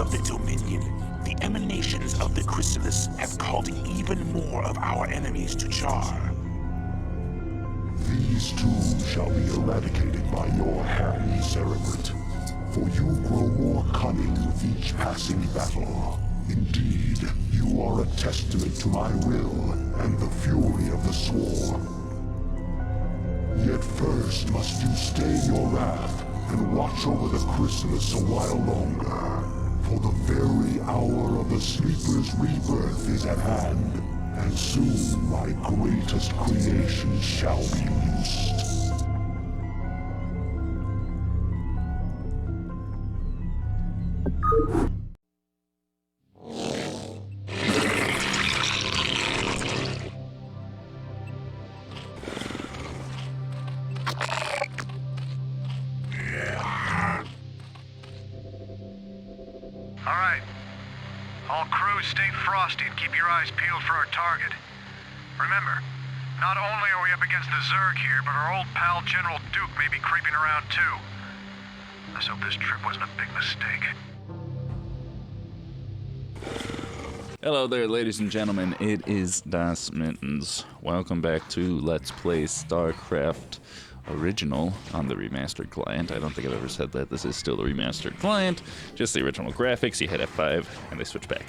of the Dominion, the emanations of the chrysalis have called even more of our enemies to Char. These too shall be eradicated by your hand, Cerebrate. For you grow more cunning with each passing battle. Indeed, you are a testament to my will and the fury of the Swarm. Yet first must you stay your wrath and watch over the chrysalis a while longer. For the very hour of the Sleeper's rebirth is at hand, and soon my greatest creation shall be loosed. Alright. All crews stay frosty and keep your eyes peeled for our target. Remember, not only are we up against the Zerg here, but our old pal General Duke may be creeping around too. Let's hope this trip wasn't a big mistake. Hello there, ladies and gentlemen. It is Das Mittens. Welcome back to Let's Play StarCraft Original on the remastered client. I don't think I've ever said that. This is still the remastered client. Just the original graphics. You hit F5 and they switch back.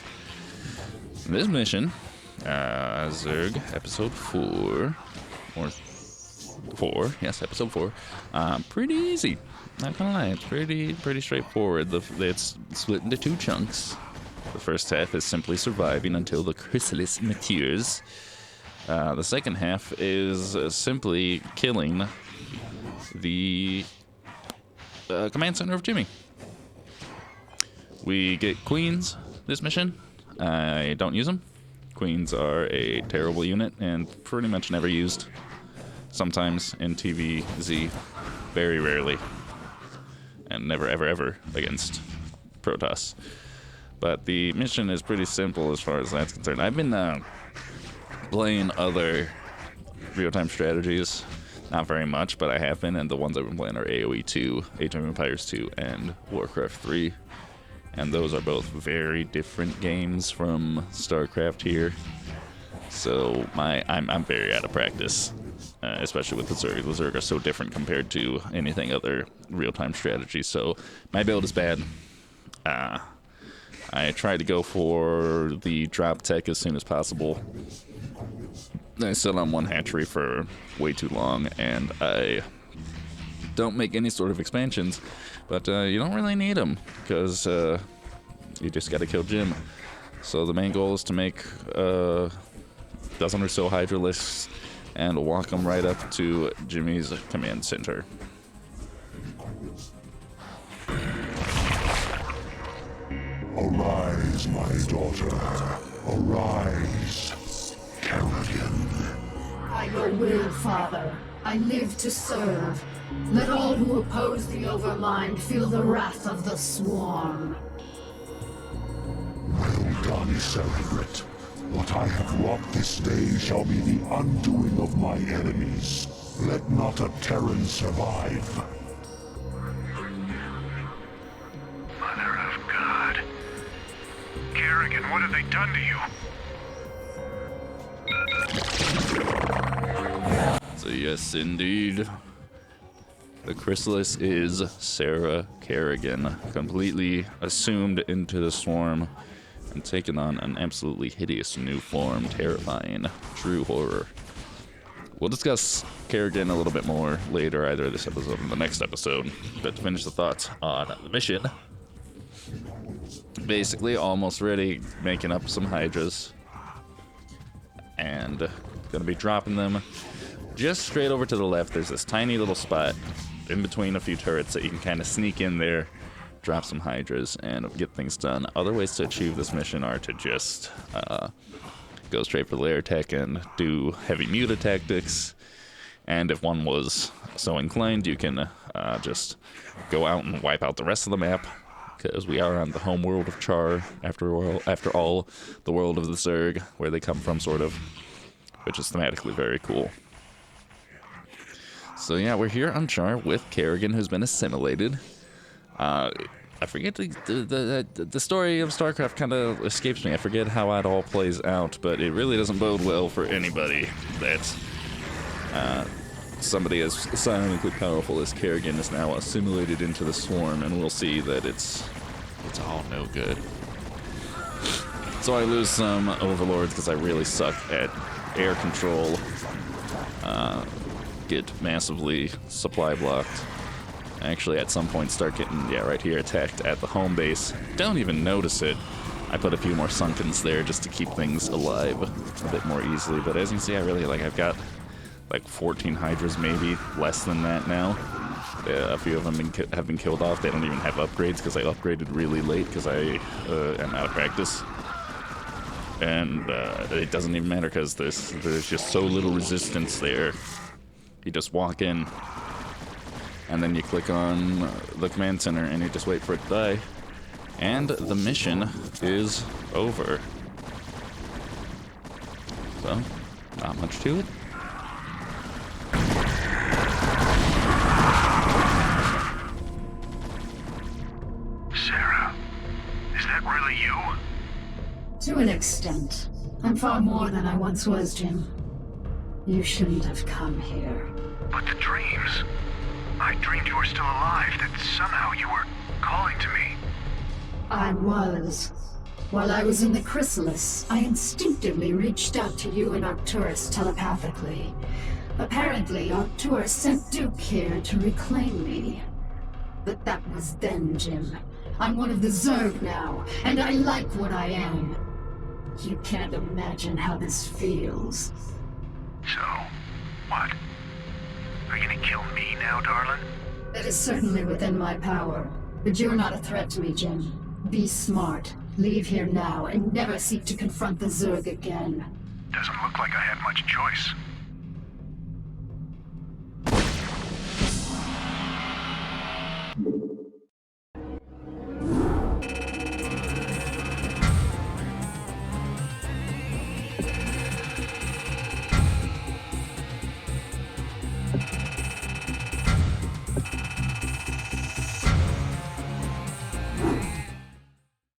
This mission, Zerg, episode 4, or 4, yes, episode 4. Pretty easy. Not gonna lie, it's pretty straightforward. It's split into 2 chunks. The first half is simply surviving until the chrysalis matures. The second half is simply killing the command center of Jimmy. We get queens this mission. I don't use them. Queens are a terrible unit and pretty much never used. Sometimes in TVZ, very rarely, and never ever against Protoss. But the mission is pretty simple as far as that's concerned. I've been playing other real-time strategies. Not very much, but I have been, and the ones I've been playing are AoE 2, Age of Empires 2, and Warcraft 3. And those are both very different games from StarCraft here. So I'm very out of practice, especially with the Zerg. The Zerg are so different compared to anything other real-time strategy, so my build is bad. I tried to go for the drop tech as soon as possible. I sat on one hatchery for way too long, and I don't make any sort of expansions, but you don't really need them, because you just gotta kill Jim. So the main goal is to make a dozen or so Hydralisks and walk them right up to Jimmy's command center. Arise, my daughter. Arise, Kerrigan. By your will, Father, I live to serve. Let all who oppose the Overmind feel the wrath of the Swarm. Well done, Cerebrate. What I have wrought this day shall be the undoing of my enemies. Let not a Terran survive. Mother of God. Kerrigan, what have they done to you? So yes, indeed. The chrysalis is Sarah Kerrigan, completely assumed into the swarm and taken on an absolutely hideous new form, terrifying, true horror. We'll discuss Kerrigan a little bit more later, either this episode or the next episode, but to finish the thoughts on the mission, basically almost ready, making up some Hydras, and gonna be dropping them just straight over to the left. There's this tiny little spot in between a few turrets that you can kind of sneak in there, drop some Hydras, and get things done. Other ways to achieve this mission are to just go straight for lair tech and do heavy muta tactics. And if one was so inclined, you can just go out and wipe out the rest of the map, because we are on the home world of Char, after all, the world of the Zerg, where they come from, sort of, which is thematically very cool. So yeah, we're here on Char with Kerrigan, who's been assimilated. I forget the story of StarCraft kind of escapes me. I forget how it all plays out, but it really doesn't bode well for anybody that somebody as silently powerful as Kerrigan is now assimilated into the swarm, and we'll see that it's all no good. So I lose some overlords because I really suck at air control. Get massively supply blocked. Actually, at some point start getting, yeah, right here, attacked at the home base. Don't even notice it. I put a few more Sunkens there just to keep things alive a bit more easily. But as you can see, I've got like 14 Hydras, maybe less than that now. A few of them have been killed off. They don't even have upgrades because I upgraded really late because I am out of practice. And it doesn't even matter because there's just so little resistance there. You just walk in, and then you click on the command center, and you just wait for it to die. And the mission is over. So, not much to it. Sarah, is that really you? To an extent. I'm far more than I once was, Jim. You shouldn't have come here. But the dreams. I dreamed you were still alive, that somehow you were calling to me. I was. While I was in the chrysalis, I instinctively reached out to you and Arcturus telepathically. Apparently, Arcturus sent Duke here to reclaim me. But that was then, Jim. I'm one of the Zerg now, and I like what I am. You can't imagine how this feels. So, what? Are you gonna kill me now, darling? That is certainly within my power. But you're not a threat to me, Jim. Be smart. Leave here now, and never seek to confront the Zerg again. Doesn't look like I had much choice.